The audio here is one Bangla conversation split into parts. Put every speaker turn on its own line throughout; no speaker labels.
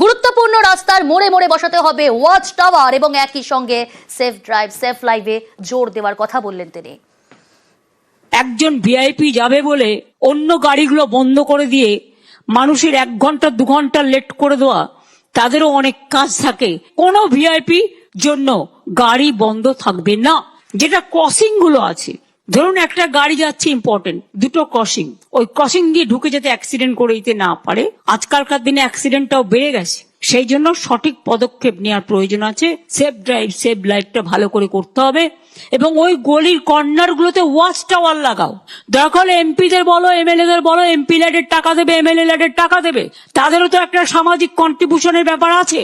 গুরুত্বপূর্ণ রাস্তার মোড়ে মোড়ে বসাতে হবে ওয়াচ টাওয়ার এবং একই সঙ্গে সেফ ড্রাইভ সেফ লাইভে জোর দেওয়ার কথা বললেন তিনি।
একজন ভিআইপি যাবে বলে অন্য গাড়িগুলো বন্ধ করে দিয়ে মানুষের 1 ঘন্টা 2 ঘন্টা লেট করে দেওয়া, তাদেরও অনেক কাজ থাকে। কোনো ভিআইপি জন্য গাড়ি বন্ধ থাকবে না। যেটা ক্রসিং গুলো আছে, ধরুন একটা গাড়ি যাচ্ছে ইম্পর্টেন্ট, 2টো ক্রসিং, ওই ক্রসিং দিয়ে ঢুকে যাতে অ্যাক্সিডেন্ট করে দিতে না পারে। আজকালকার দিনে অ্যাক্সিডেন্টটাও বেড়ে গেছে, সেই জন্য সঠিক পদক্ষেপ নেওয়ার প্রয়োজন আছে। সেফ ড্রাইভ সেফ লাইফটা ভালো করে করতে হবে এবং ওই গলির কর্নার গুলোতে ওয়াচ টাওয়ার লাগাও। দরকার হলে এমপিদের বলো, এমএলএদের বলো, এমপি ল্যাডের টাকা দেবে, এমএলএ ল্যাডের টাকা দেবে, তাদেরও তো একটা সামাজিক কন্ট্রিবিউশনের ব্যাপার আছে।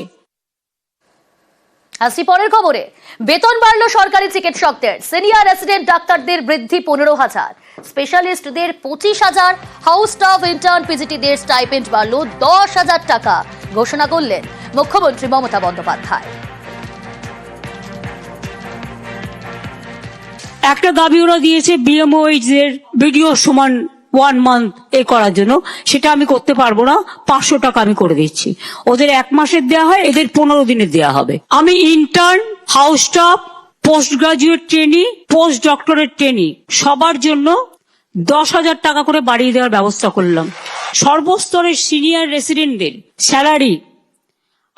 আসি পরের খবরে। বেতন বাড়লো সরকারি চিকিৎসকদের, সিনিয়র রেসিডেন্ট ডাক্তারদের বৃদ্ধি 15,000, স্পেশালিস্টদের 25,000, হাউস স্টাফ ইন্টার্ন পিজিটিদের স্টাইপেন্ড বাড়লো 10,000 টাকা ঘোষণা করলেন মুখ্যমন্ত্রী মমতা বন্দ্যোপাধ্যায়।
একটা দাবি ওরা দিয়েছে বিএমওএইচ এর ভিডিও সমান 1 মান্থ এ করার জন্য, সেটা আমি করতে পারবো না। 500 টাকা আমি করে দিচ্ছি। ওদের 1 মাসের দেওয়া হয়, এদের 15 দিনের দেওয়া হবে। আমি intern, house staff, post graduate trainee, post doctorate trainee সবার জন্য 10,000 টাকা করে বাড়িয়ে দেওয়ার ব্যবস্থা করলাম। সর্বস্তরের সিনিয়র রেসিডেন্টদের স্যালারি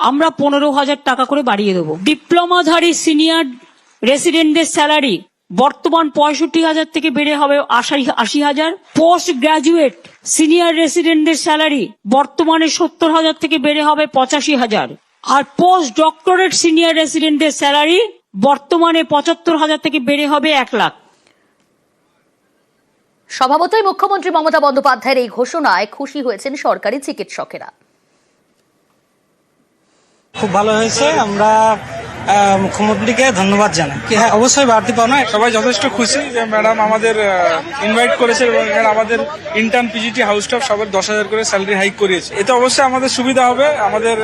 আমরা 15,000 টাকা করে বাড়িয়ে দেবো। ডিপ্লোমাধারী সিনিয়র রেসিডেন্টদের স্যালারি বর্তমান 65,000 থেকে বেড়ে হবে 80,000। পোস্ট গ্রাজুয়েট সিনিয়র রেসিডেন্টদের স্যালারি বর্তমানে 70,000 থেকে বেড়ে হবে 85,000। আর পোস্ট ডক্টরেট সিনিয়র রেসিডেন্টদের স্যালারি বর্তমানে 75,000 থেকে বেড়ে হবে 1 লাখ।
স্বভাবতই মুখ্যমন্ত্রী মমতা বন্দ্যোপাধ্যায়ের এই ঘোষণায় খুশি হয়েছেন সরকারি চিকিৎসকেরা।
খুব ভালো হয়েছে, আমরা মুখ্যমন্ত্রীকে ধন্যবাদ জানাই। হ্যাঁ, অবশ্যই বাড়তি পাওনা।
সবাই যথেষ্ট খুশি যে ম্যাডাম আমাদের ইনভাইট করেছে এবং আমাদের ইন্টার্ন পিজিটি হাউস স্টাফ সবার 10,000 করে স্যালারি হাইক করিয়েছে। এতে অবশ্যই আমাদের সুবিধা হবে, আমাদের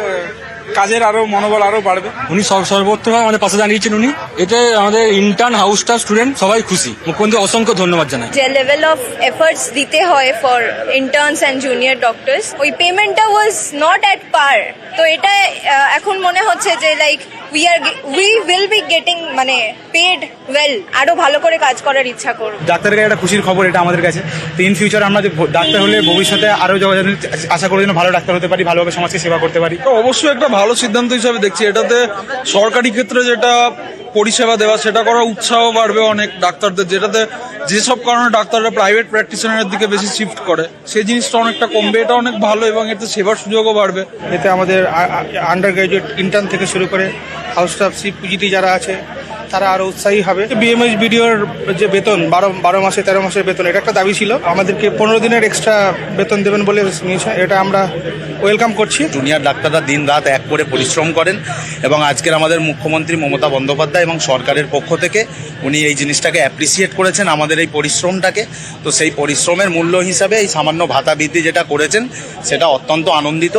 কাজের আরো মনোবল আরো বাড়বে।
উনি সর্বোত্তভাবে আমাদের পাশে দাঁড়িয়েছেন। উনি এতে আমাদের ইন্টার্ন হাউস স্টাফ স্টুডেন্ট সবাই খুশি। মুখ্যমন্ত্রী অসংখ্য ধন্যবাদ জানাই।
যে লেভেল অফ এফর্টস দিতে হয় for interns and junior doctors, ওই পেমেন্টটা ওয়াজ নট এট পার। তো এটা এখন মনে হচ্ছে যে like we will be getting মানে পেড ওয়েল। আরো ভালো করে কাজ করার ইচ্ছা করব।
ডাক্তারের একটা খুশির খবর এটা আমাদের কাছে। তো ইন ফিউচার আমরা যে ডাক্তার হলে ভবিষ্যতে আরো আশা করি যেন ভালো ডাক্তার হতে পারি, ভালোভাবে সমাজকে সেবা করতে পারি।
অবশ্যই একটা ভালো সিদ্ধান্ত হিসাবে দেখছি। এটাতে সরকারি ক্ষেত্রে যেটা পরিষেবা দেওয়া সেটা করা উৎসাহ বাড়বে অনেক ডাক্তারদের, যেটাতে যেসব কারণে ডাক্তাররা প্রাইভেট প্র্যাকটিশনারের দিকে বেশি শিফট করে সেই জিনিসটা অনেকটা কমবে। এটা অনেক ভালো এবং এতে সেবার সুযোগও বাড়বে।
এতে আমাদের আন্ডার গ্রাজুয়েট ইন্টার্ন থেকে শুরু করে হাউস স্টাফ পিজিটি যারা আছে তারা আরো উৎসাহী হবে। বিএমএইচ বিডিওর যে বেতন 12 মাসে 13 মাসের বেতন, এটা একটা দাবি ছিল। আমাদেরকে 15 দিনের এক্সট্রা বেতন দেবেন বলে নিয়েছে, এটা আমরা ওয়েলকাম করছি।
জুনিয়র ডাক্তাররা দিন রাত এক করে পরিশ্রম করেন এবং আজকের আমাদের মুখ্যমন্ত্রী মমতা বন্দ্যোপাধ্যায় এবং সরকারের পক্ষ থেকে উনি এই জিনিসটাকে অ্যাপ্রিসিয়েট করেছেন, আমাদের এই পরিশ্রমটাকে। তো সেই পরিশ্রমের মূল্য হিসাবে এই সামান্য ভাতা বৃদ্ধি যেটা করেছেন সেটা অত্যন্ত আনন্দিত।